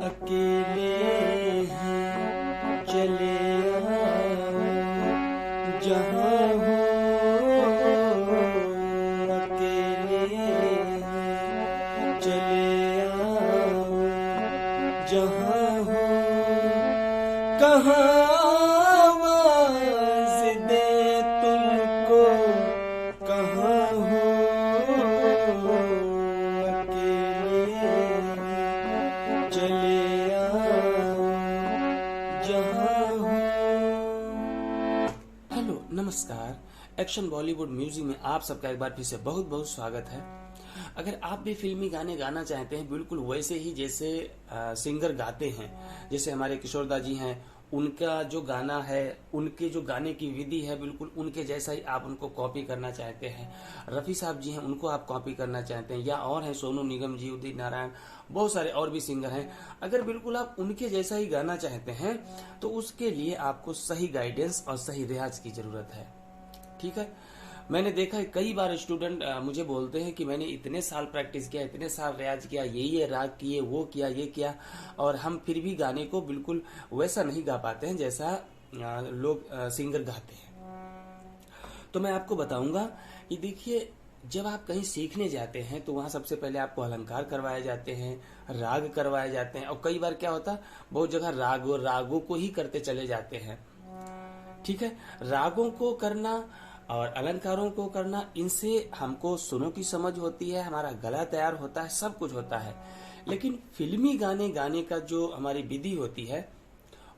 अकेले हैं चले आओ जहाँ हो, अकेले हैं चले आओ जहाँ हो, कहाँ आवाज़ दे तुमको, कहाँ हो, चले आओ जहाँ हो। हेलो नमस्कार, एक्शन बॉलीवुड म्यूजिक में आप सबका एक बार फिर से बहुत बहुत स्वागत है। अगर आप भी फिल्मी गाने गाना चाहते हैं बिल्कुल वैसे ही जैसे सिंगर गाते हैं, जैसे हमारे किशोरदा जी हैं, उनका जो गाना है, उनके जो गाने की विधि है बिल्कुल उनके जैसा ही आप उनको कॉपी करना चाहते हैं, रफ़ी साहब जी हैं उनको आप कॉपी करना चाहते हैं, या और हैं सोनू निगम जी, उदित नारायण, बहुत सारे और भी सिंगर हैं, अगर बिल्कुल आप उनके जैसा ही गाना चाहते हैं तो उसके लिए आपको सही गाइडेंस और सही रियाज की जरूरत है। ठीक है, मैंने देखा है कई बार स्टूडेंट मुझे बोलते हैं कि मैंने इतने साल प्रैक्टिस किया, इतने साल रियाज किया, ये राग किए, वो किया, ये किया, और हम फिर भी गाने को बिल्कुल वैसा नहीं गा पाते हैं जैसा लोग सिंगर गाते हैं। तो मैं आपको बताऊंगा कि देखिए, जब आप कहीं सीखने जाते हैं तो वहां सबसे पहले आपको अलंकार करवाए जाते हैं, राग करवाए जाते हैं, और कई बार क्या होता है बहुत जगह रागों को ही करते चले जाते हैं। ठीक है, रागों को करना और अलंकारों को करना, इनसे हमको सुरों की समझ होती है, हमारा गला तैयार होता है, सब कुछ होता है। लेकिन फिल्मी गाने गाने का जो हमारी विधि होती है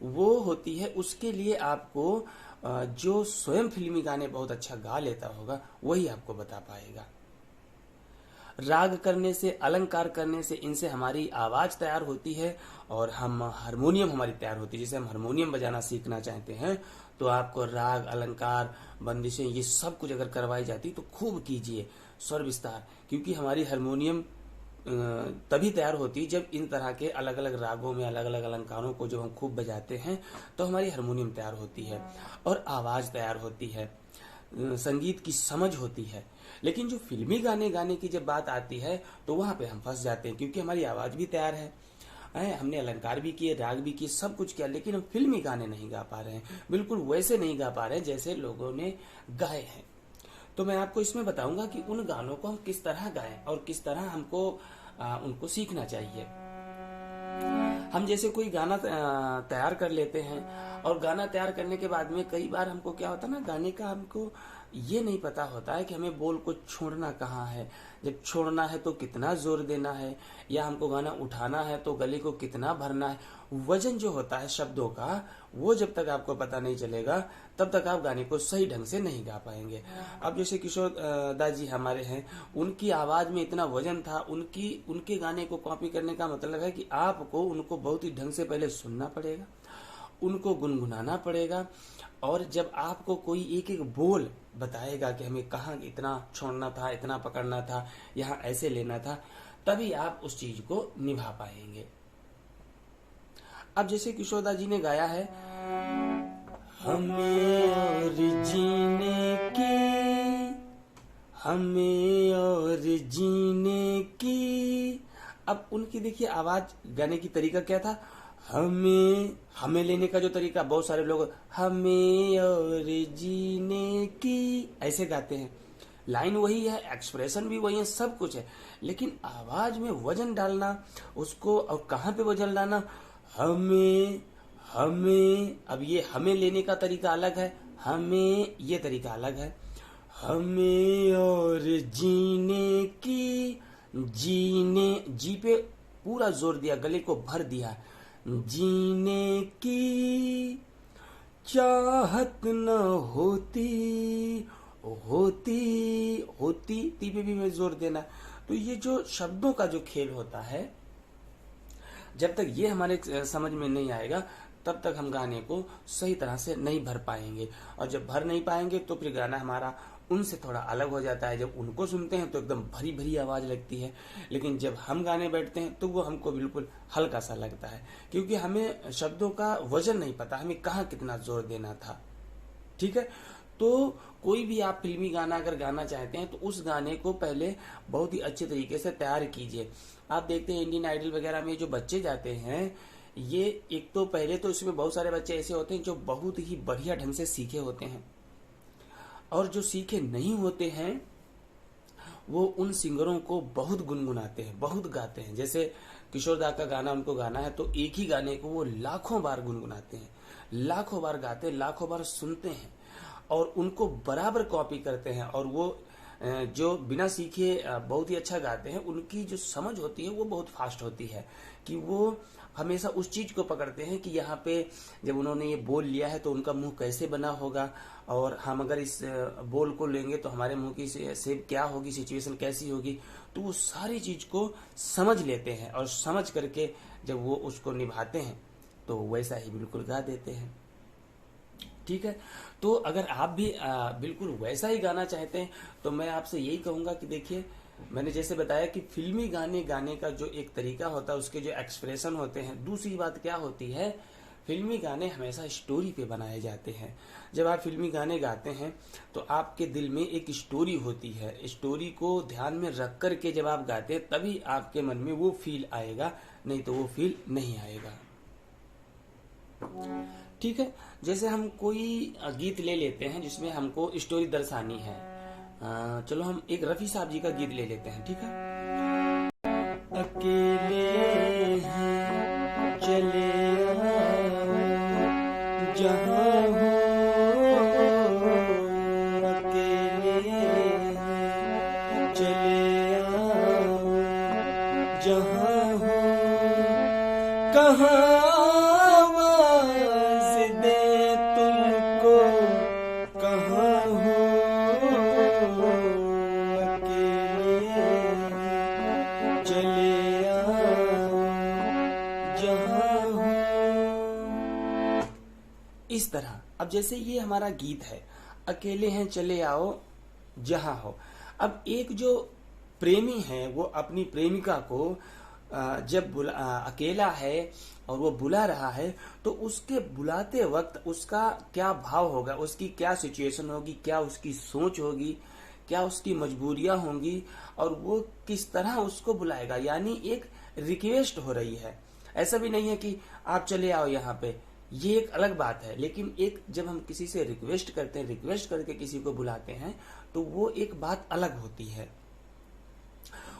वो होती है, उसके लिए आपको जो स्वयं फिल्मी गाने बहुत अच्छा गा लेता होगा वही आपको बता पाएगा। राग करने से, अलंकार करने से, इनसे हमारी आवाज तैयार होती है और हम हारमोनियम हमारी तैयार होती है। जैसे हम हारमोनियम बजाना सीखना चाहते हैं तो आपको राग, अलंकार, बंदिशें, ये सब कुछ अगर करवाई जाती तो खूब कीजिए, स्वर विस्तार, क्योंकि हमारी हारमोनियम तभी तैयार होती जब इन तरह के अलग अलग रागों में अलग अलग अलंकारों को जब हम खूब बजाते हैं तो हमारी हारमोनियम तैयार होती है और आवाज तैयार होती है, संगीत की समझ होती है। लेकिन जो फिल्मी गाने गाने की जब बात आती है तो वहां पे हम फंस जाते हैं, क्योंकि हमारी आवाज भी तैयार है, हमने अलंकार भी किए, राग भी किए, सब कुछ किया, लेकिन हम फिल्मी गाने नहीं गा पा रहे हैं, बिल्कुल वैसे नहीं गा पा रहे हैं जैसे लोगों ने गाए हैं। तो मैं आपको इसमें बताऊंगा कि उन गानों को हम किस तरह गाएं और किस तरह हमको उनको सीखना चाहिए। हम जैसे कोई गाना तैयार कर लेते हैं और गाना तैयार करने के बाद में कई बार हमको क्या होता है ना, गाने का हमको ये नहीं पता होता है कि हमें बोल को छोड़ना कहाँ है, जब छोड़ना है तो कितना जोर देना है, या हमको गाना उठाना है तो गले को कितना भरना है। वजन जो होता है शब्दों का, वो जब तक आपको पता नहीं चलेगा तब तक आप गाने को सही ढंग से नहीं गा पाएंगे। अब जैसे किशोर दा जी हमारे हैं, उनकी आवाज में इतना वजन था, उनके गाने को कॉपी करने का मतलब है कि आपको उनको बहुत ही ढंग से पहले सुनना पड़ेगा, उनको गुनगुनाना पड़ेगा, और जब आपको कोई एक एक बोल बताएगा कि हमें कहाँ इतना छोड़ना था, इतना पकड़ना था, यहाँ ऐसे लेना था, तभी आप उस चीज को निभा पाएंगे। अब जैसे किशोरदा जी ने गाया है, हमें और जीने की, हमें और जीने की। अब उनकी देखिए आवाज, गाने की तरीका क्या था, हमें लेने का जो तरीका, बहुत सारे लोग हमें और जीने की ऐसे गाते हैं, लाइन वही है, एक्सप्रेशन भी वही है, सब कुछ है, लेकिन आवाज में वजन डालना उसको, और कहाँ पे वजन डालना, हमें, अब ये हमें लेने का तरीका अलग है, हमें ये तरीका अलग है। हमें और जीने की, जीने, जी पे पूरा जोर दिया, गले को भर दिया, जीने की चाहत न होती, होती ती पे भी मैं जोर देना। तो ये जो शब्दों का जो खेल होता है, जब तक ये हमारे समझ में नहीं आएगा तब तक हम गाने को सही तरह से नहीं भर पाएंगे, और जब भर नहीं पाएंगे तो फिर गाना हमारा उनसे थोड़ा अलग हो जाता है। जब उनको सुनते हैं तो एकदम भरी भरी आवाज लगती है, लेकिन जब हम गाने बैठते हैं तो वो हमको बिल्कुल हल्का सा लगता है, क्योंकि हमें शब्दों का वजन नहीं पता, हमें कहाँ कितना जोर देना था। ठीक है, तो कोई भी आप फिल्मी गाना अगर गाना चाहते हैं तो उस गाने को पहले बहुत ही अच्छे तरीके से तैयार कीजिए। आप देखते हैं इंडियन आइडल वगैरह में जो बच्चे जाते हैं, ये एक तो पहले तो इसमें बहुत सारे बच्चे ऐसे होते हैं जो बहुत ही बढ़िया ढंग से सीखे होते हैं, और जो सीखे नहीं होते हैं वो उन सिंगरों को बहुत गुनगुनाते हैं, बहुत गाते हैं। जैसे किशोर दा का गाना उनको गाना है तो एक ही गाने को वो लाखों बार गुनगुनाते हैं, लाखों बार गाते हैं, लाखों बार सुनते हैं और उनको बराबर कॉपी करते हैं। और वो जो बिना सीखे बहुत ही अच्छा गाते हैं, उनकी जो समझ होती है वो बहुत फास्ट होती है कि वो हमेशा उस चीज को पकड़ते हैं कि यहाँ पे जब उन्होंने ये बोल लिया है तो उनका मुंह कैसे बना होगा, और हम अगर इस बोल को लेंगे तो हमारे मुंह की शेप क्या होगी, सिचुएशन कैसी होगी। तो वो सारी चीज को समझ लेते हैं और समझ करके जब वो उसको निभाते हैं तो वैसा ही बिल्कुल गा देते हैं। ठीक है, तो अगर आप भी बिल्कुल वैसा ही गाना चाहते हैं तो मैं आपसे यही कहूंगा कि देखिए, मैंने जैसे बताया कि फिल्मी गाने गाने का जो एक तरीका होता है, उसके जो एक्सप्रेशन होते हैं। दूसरी बात क्या होती है, फिल्मी गाने हमेशा स्टोरी पे बनाए जाते हैं। जब आप फिल्मी गाने गाते हैं तो आपके दिल में एक स्टोरी होती है, स्टोरी को ध्यान में रख करके जब आप गाते हैं तभी आपके मन में वो फील आएगा, नहीं तो वो फील नहीं आएगा। ठीक है, जैसे हम कोई गीत ले लेते हैं जिसमें हमको स्टोरी दर्शानी है। चलो हम एक रफी साहब जी का गीत ले लेते हैं। ठीक है, अकेले हैं चले जहाँ हो, अकेले हैं चले आओ जहाँ हो, कहाँ इस तरह। अब जैसे ये हमारा गीत है, अकेले हैं चले आओ जहां हो। अब एक जो प्रेमी है वो अपनी प्रेमिका को जब अकेला है और वो बुला रहा है तो उसके बुलाते वक्त उसका क्या भाव होगा, उसकी क्या सिचुएशन होगी, क्या उसकी सोच होगी, क्या उसकी मजबूरियां होंगी, और वो किस तरह उसको बुलाएगा। यानी एक रिक्वेस्ट हो रही है, ऐसा भी नहीं है कि आप चले आओ यहाँ पे, ये एक अलग बात है। लेकिन एक जब हम किसी से रिक्वेस्ट करते हैं, रिक्वेस्ट करके किसी को बुलाते हैं तो वो एक बात अलग होती है,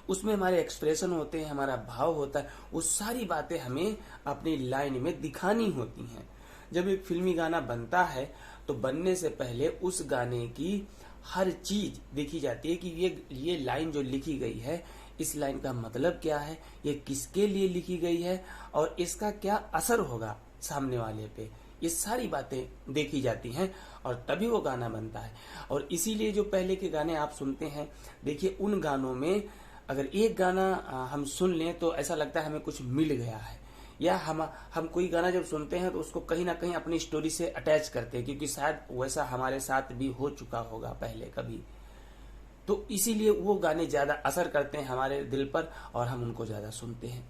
उसमें हमारे एक्सप्रेशन होते हैं, हमारा भाव होता है, वो सारी बातें हमें अपनी लाइन में दिखानी होती हैं। जब एक फिल्मी गाना बनता है तो बनने से पहले उस गाने की हर चीज देखी जाती है कि ये लाइन जो लिखी गई है, इस लाइन का मतलब क्या है, ये किसके लिए लिखी गई है और इसका क्या असर होगा सामने वाले पे। ये सारी बातें देखी जाती हैं और तभी वो गाना बनता है। और इसीलिए जो पहले के गाने आप सुनते हैं, देखिए उन गानों में अगर एक गाना हम सुन लें तो ऐसा लगता है हमें कुछ मिल गया है, या हम कोई गाना जब सुनते हैं तो उसको कहीं ना कहीं अपनी स्टोरी से अटैच करते हैं, क्योंकि शायद वैसा हमारे साथ भी हो चुका होगा पहले कभी। तो इसीलिए वो गाने ज्यादा असर करते हैं हमारे दिल पर और हम उनको ज्यादा सुनते हैं।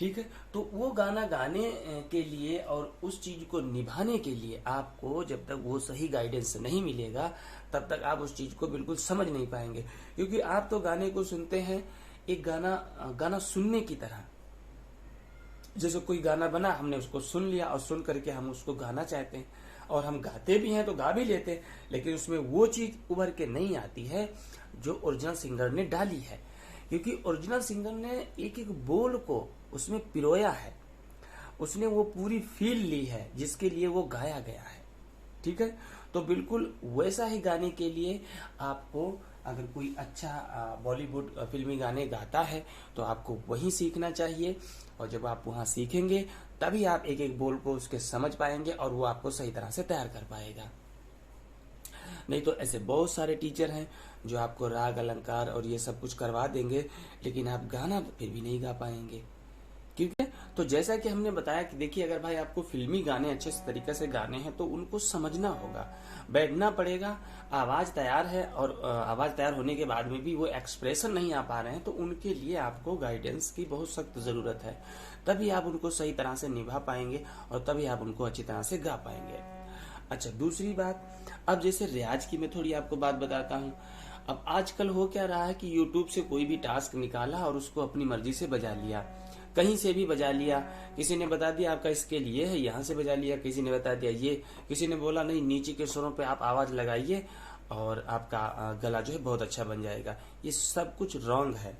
ठीक है, तो वो गाना गाने के लिए और उस चीज को निभाने के लिए आपको जब तक वो सही गाइडेंस नहीं मिलेगा तब तक आप उस चीज को बिल्कुल समझ नहीं पाएंगे। क्योंकि आप तो गाने को सुनते हैं एक गाना सुनने की तरह, जैसे कोई गाना बना, हमने उसको सुन लिया और सुन करके हम उसको गाना चाहते हैं और हम गाते भी हैं तो गा भी लेते हैं, लेकिन उसमें वो चीज उभर के नहीं आती है जो ओरिजिनल सिंगर ने डाली है। क्योंकि ओरिजिनल सिंगर ने एक एक बोल को उसमें पिरोया है, उसने वो पूरी फील ली है जिसके लिए वो गाया गया है। ठीक है, तो बिल्कुल वैसा ही गाने के लिए आपको अगर कोई अच्छा बॉलीवुड फिल्मी गाने गाता है तो आपको वही सीखना चाहिए, और जब आप वहां सीखेंगे तभी आप एक एक बोल को उसके समझ पाएंगे और वो आपको सही तरह से तैयार कर पाएगा। नहीं तो ऐसे बहुत सारे टीचर हैं जो आपको राग अलंकार और ये सब कुछ करवा देंगे, लेकिन आप गाना फिर भी नहीं गा पाएंगे। क्योंकि तो जैसा कि हमने बताया कि देखिए, अगर भाई आपको फिल्मी गाने अच्छे तरीके से गाने हैं तो उनको समझना होगा, बैठना पड़ेगा। आवाज तैयार है और आवाज तैयार होने के बाद में भी वो एक्सप्रेशन नहीं आ पा रहे हैं तो उनके लिए आपको गाइडेंस की बहुत सख्त जरूरत है, तभी आप उनको सही तरह से निभा पाएंगे और तभी आप उनको अच्छी तरह से गा पाएंगे। अच्छा, दूसरी बात, अब जैसे रियाज की मैं थोड़ी आपको बात बताता हूँ। अब आजकल हो क्या रहा है कि यूट्यूब से कोई भी टास्क निकाला और उसको अपनी मर्जी से बजा लिया, कहीं से भी बजा लिया। किसी ने बता दिया आपका इसके लिए है, यहाँ से बजा लिया, किसी ने बता दिया ये, किसी ने बोला नहीं नीचे के स्वरों पे आप आवाज लगाइए और आपका गला जो है बहुत अच्छा बन जाएगा। ये सब कुछ रॉन्ग है।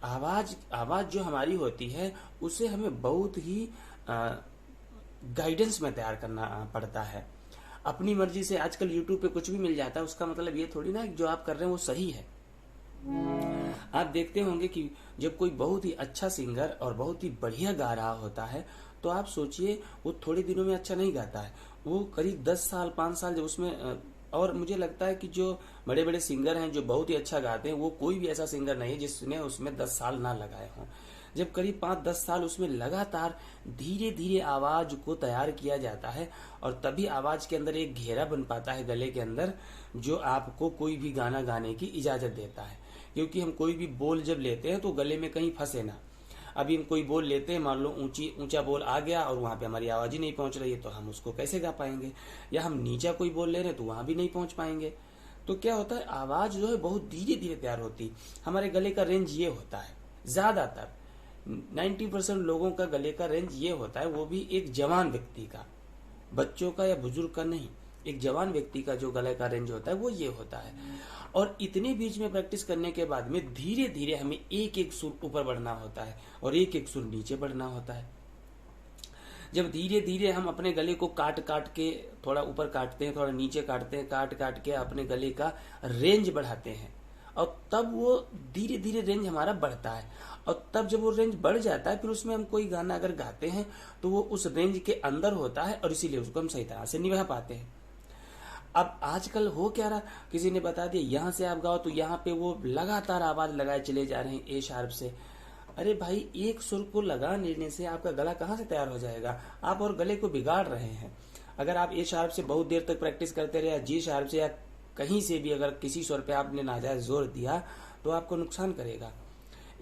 आवाज आवाज जो हमारी होती है उसे हमें बहुत ही गाइडेंस में तैयार करना पड़ता है। अपनी मर्जी से आजकल यूट्यूब पे कुछ भी मिल जाता है, उसका मतलब ये थोड़ी ना कि जो आप कर रहे हैं वो सही है। आप देखते होंगे कि जब कोई बहुत ही अच्छा सिंगर और बहुत ही बढ़िया गा रहा होता है तो आप सोचिए वो थोड़े दिनों में अच्छा नहीं गाता है, वो करीब 10 साल 5 साल जब उसमें और मुझे लगता है कि जो बड़े बड़े सिंगर हैं जो बहुत ही अच्छा गाते हैं वो कोई भी ऐसा सिंगर नहीं है जिसने उसमें 10 साल ना लगाए हों। जब करीब 5-10 साल उसमें लगातार धीरे धीरे आवाज को तैयार किया जाता है और तभी आवाज के अंदर एक घेरा बन पाता है गले के अंदर, जो आपको कोई भी गाना गाने की इजाजत देता है। क्योंकि हम कोई भी बोल जब लेते हैं तो गले में कहीं फंसे ना। अभी हम कोई बोल लेते हैं, मान लो ऊंचा बोल आ गया और वहां पे हमारी आवाज ही नहीं पहुंच रही है तो हम उसको कैसे गा पाएंगे, या हम नीचा कोई बोल ले रहे हैं तो वहां भी नहीं पहुंच पाएंगे। तो क्या होता है, आवाज जो है बहुत धीरे धीरे तैयार होती है। हमारे गले का रेंज ये होता है, ज्यादातर 90% लोगों का गले का रेंज ये होता है, वो भी एक जवान व्यक्ति का, बच्चों का या बुजुर्ग का नहीं। एक जवान व्यक्ति का जो गले का रेंज होता है वो ये होता है। और इतने बीच में प्रैक्टिस करने के बाद में धीरे धीरे हमें एक एक सुर ऊपर बढ़ना होता है और एक एक सुर नीचे बढ़ना होता है। जब धीरे धीरे हम अपने गले को काट काट के थोड़ा ऊपर काटते हैं, थोड़ा नीचे काटते हैं, काट काट के अपने गले का रेंज बढ़ाते हैं और तब वो धीरे धीरे रेंज हमारा बढ़ता है। और तब जब वो रेंज बढ़ जाता है फिर उसमें हम कोई गाना अगर गाते हैं तो वो उस रेंज के अंदर होता है और इसीलिए उसको हम सही तरह से निभा पाते हैं। अब आजकल हो क्या रहा, किसी ने बता दिया यहाँ से आप गाओ तो यहाँ पे वो लगातार आवाज लगाए चले जा रहे हैं ए शार्प से। अरे भाई, एक सुर को लगा लेने से आपका गला कहाँ से तैयार हो जाएगा, आप और गले को बिगाड़ रहे हैं। अगर आप ए शार्प से बहुत देर तक प्रैक्टिस करते रहे, जी शार्प से या कहीं से भी अगर किसी स्वर पे आपने नाजायज जोर दिया तो आपको नुकसान करेगा।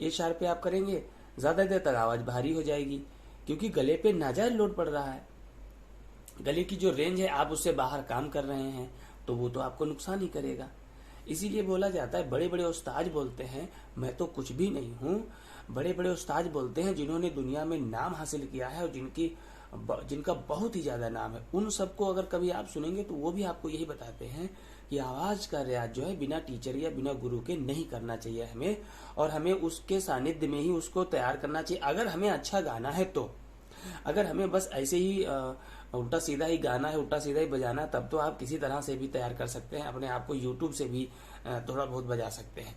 ए शार्प पे आप करेंगे, ज्यादा देर तक आवाज भारी हो जाएगी क्योंकि गले पे नाजायज लोड पड़ रहा है। गले की जो रेंज है आप उससे बाहर काम कर रहे हैं तो वो तो आपको नुकसान ही करेगा। इसीलिए बोला जाता है, बड़े बड़े उस्ताद बोलते हैं मैं तो कुछ भी नहीं हूँ। बड़े बड़े उस्ताद बोलते हैं जिन्होंने दुनिया में नाम हासिल किया है और जिनका बहुत ही ज्यादा नाम है, उन सबको अगर कभी आप सुनेंगे तो वो भी आपको यही बताते हैं कि आवाज का रियाज जो है बिना टीचर या बिना गुरु के नहीं करना चाहिए हमें, और हमें उसके सानिध्य में ही उसको तैयार करना चाहिए। अगर हमें अच्छा गाना है तो, अगर हमें बस ऐसे ही उल्टा सीधा ही गाना है, उल्टा सीधा ही बजाना, तब तो आप किसी तरह से भी तैयार कर सकते हैं अपने आप को, यूट्यूब से भी थोड़ा बहुत बजा सकते हैं।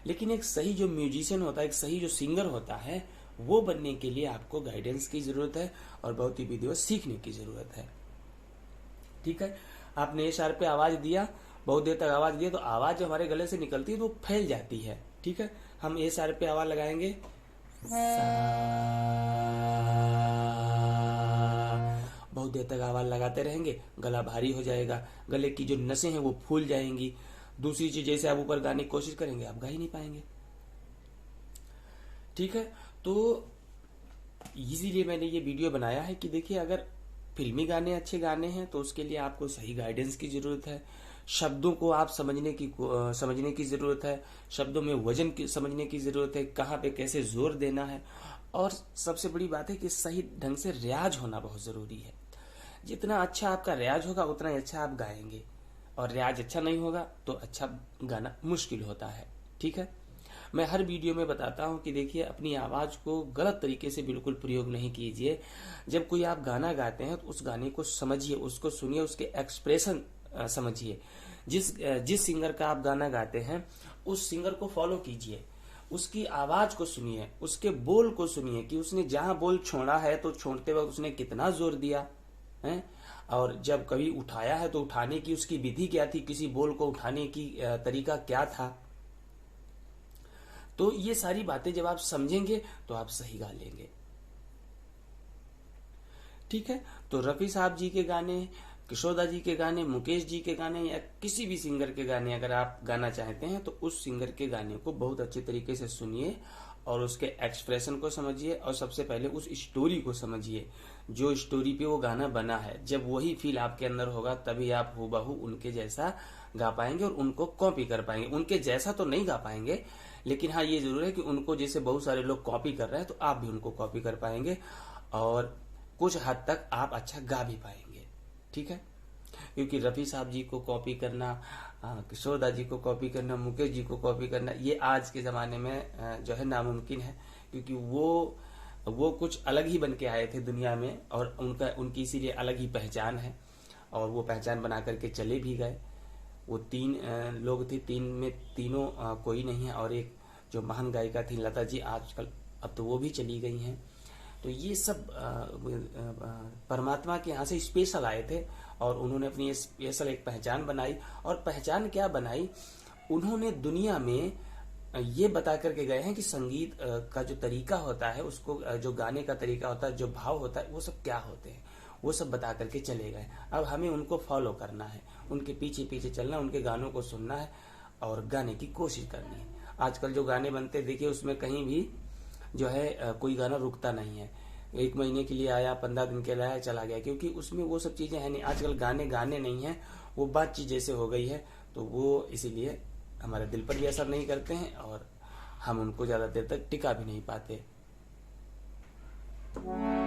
लेकिन एक सही जो म्यूजिशियन होता है, एक सही जो सिंगर होता है, वो बनने के लिए आपको गाइडेंस की जरूरत है और बहुत ही विधिवत सीखने की जरूरत है। ठीक है, आपने ए शार्प पे आवाज दिया, बहुत देर तक आवाज दिया तो आवाज जो हमारे गले से निकलती है तो फैल जाती है। ठीक है, हम ए शार्प पे आवाज लगाएंगे, बहुत देर तक आवाज लगाते रहेंगे, गला भारी हो जाएगा, गले की जो नसें हैं वो फूल जाएंगी। दूसरी चीज, जैसे आप ऊपर गाने की कोशिश करेंगे आप गा ही नहीं पाएंगे। ठीक है, तो इसीलिए मैंने ये वीडियो बनाया है कि देखिए, अगर फिल्मी गाने अच्छे गाने हैं तो उसके लिए आपको सही गाइडेंस की जरूरत है, शब्दों को आप समझने की जरूरत है, शब्दों में वजन समझने की जरूरत है, कहाँ पे कैसे जोर देना है, और सबसे बड़ी बात है कि सही ढंग से रियाज होना बहुत जरूरी है। जितना अच्छा आपका रियाज होगा उतना ही अच्छा आप गाएंगे, और रियाज अच्छा नहीं होगा तो अच्छा गाना मुश्किल होता है। ठीक है, मैं हर वीडियो में बताता हूं कि देखिए, अपनी आवाज को गलत तरीके से बिल्कुल प्रयोग नहीं कीजिए। जब कोई आप गाना गाते हैं तो उस गाने को समझिए, उसको सुनिए, उसके एक्सप्रेशन समझिए। जिस सिंगर का आप गाना गाते हैं उस सिंगर को फॉलो कीजिए, उसकी आवाज को सुनिए, उसके बोल को सुनिए कि उसने जहां बोल छोड़ा है तो छोड़ते वक्त उसने कितना जोर दिया है, और जब कभी उठाया है तो उठाने की उसकी विधि क्या थी, किसी बोल को उठाने की तरीका क्या था। तो ये सारी बातें जब आप समझेंगे तो आप सही गा लेंगे। ठीक है, तो रफी साहब जी के गाने, किशोदा जी के गाने, मुकेश जी के गाने या किसी भी सिंगर के गाने अगर आप गाना चाहते हैं तो उस सिंगर के गाने को बहुत अच्छे तरीके से सुनिए और उसके एक्सप्रेशन को समझिए और सबसे पहले उस स्टोरी को समझिए जो स्टोरी पे वो गाना बना है। जब वही फील आपके अंदर होगा तभी आप हूबहू उनके जैसा गा पाएंगे और उनको कॉपी कर पाएंगे। उनके जैसा तो नहीं गा पाएंगे, लेकिन हाँ ये जरूर है कि उनको जैसे बहुत सारे लोग कॉपी कर रहे हैं तो आप भी उनको कॉपी कर पाएंगे और कुछ हद तक आप अच्छा गा भी पाएंगे। ठीक है, क्योंकि रफी साहब जी को कॉपी करना, किशोर दा जी को कॉपी करना, मुकेश जी को कॉपी करना, ये आज के जमाने में जो है नामुमकिन है, क्योंकि वो कुछ अलग ही बन के आए थे दुनिया में और उनकी इसीलिए अलग ही पहचान है और वो पहचान बना करके चले भी गए। वो 3 लोग थे, 3 में तीनों कोई नहीं है। और एक जो महान गायिका थी लता जी, आजकल अब तो वो भी चली गई हैं। तो ये सब परमात्मा के यहाँ से स्पेशल आए थे और उन्होंने अपनी स्पेशल एक पहचान बनाई। और पहचान क्या बनाई, उन्होंने दुनिया में ये बता करके गए हैं कि संगीत का जो तरीका होता है, उसको जो गाने का तरीका होता है, जो भाव होता है, वो सब क्या होते हैं, वो सब बता करके चले गए। अब हमें उनको फॉलो करना है, उनके पीछे पीछे चलना, उनके गानों को सुनना है और गाने की कोशिश करनी है। आजकल जो गाने बनते देखिए उसमें कहीं भी जो है कोई गाना रुकता नहीं है। 1 महीने के लिए आया, 15 दिन के लिए आया, चला गया, क्योंकि उसमें वो सब चीजें है नहीं। आजकल गाने नहीं है, वो बातचीत जैसे हो गई है, तो वो इसीलिए हमारे दिल पर भी असर नहीं करते हैं और हम उनको ज्यादा देर तक टिका भी नहीं पाते।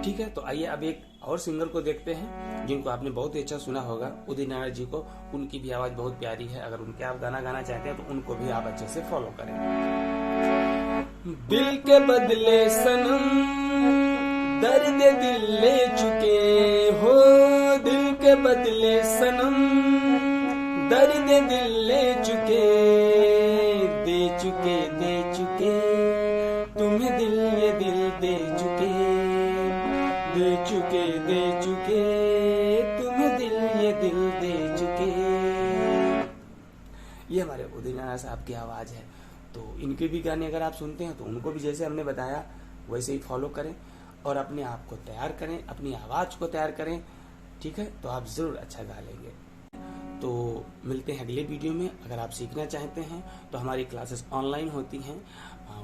ठीक है, तो आइए अब एक और सिंगर को देखते हैं जिनको आपने बहुत ही अच्छा सुना होगा, उदित नारायण जी को। उनकी भी आवाज बहुत प्यारी है। अगर उनके आप गाना गाना चाहते हैं तो उनको भी आप अच्छे से फॉलो करें। दिल के बदले सनम दर्द दिल ले चुके हो, दिल के बदले सनम दर्द दिल ले चुके, दे चुके तुम्हें दिल ये दिल दे चुके, दे चुके तुम्हें दिल ये दिल दे चुके। ये हमारे उदित नारायण साहब की आवाज है। तो इनके भी गाने अगर आप सुनते हैं तो उनको भी जैसे हमने बताया वैसे ही फॉलो करें और अपने आप को तैयार करें, अपनी आवाज को तैयार करें। ठीक है, तो आप जरूर अच्छा गा लेंगे। तो मिलते हैं अगले वीडियो में। अगर आप सीखना चाहते हैं तो हमारी क्लासेस ऑनलाइन होती हैं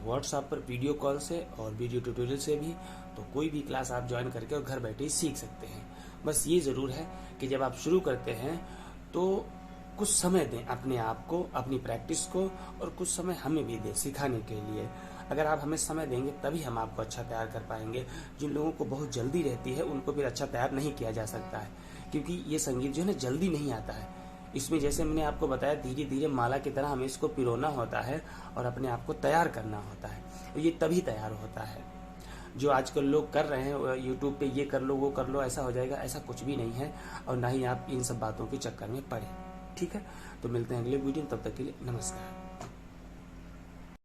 व्हाट्सएप पर वीडियो कॉल से और वीडियो ट्यूटोरियल से भी। तो कोई भी क्लास आप ज्वाइन करके और घर बैठे ही सीख सकते हैं। बस ये जरूर है कि जब आप शुरू करते हैं तो कुछ समय दें अपने आप को, अपनी प्रैक्टिस को, और कुछ समय हमें भी दें सिखाने के लिए। अगर आप हमें समय देंगे तभी हम आपको अच्छा तैयार कर पाएंगे। जिन लोगों को बहुत जल्दी रहती है उनको फिर अच्छा तैयार नहीं किया जा सकता है, क्योंकि ये संगीत जो है ना जल्दी नहीं आता है। इसमें जैसे मैंने आपको बताया धीरे धीरे माला की तरह हमें इसको पिरोना होता है और अपने आप को तैयार करना होता है। तो ये तभी तैयार होता है। जो आजकल लोग कर रहे हैं यूट्यूब पे, ये कर लो वो कर लो ऐसा हो जाएगा, ऐसा कुछ भी नहीं है। और ना ही आप इन सब बातों के चक्कर में पड़े। ठीक है, तो मिलते हैं अगले वीडियो में, तब तक के लिए नमस्कार।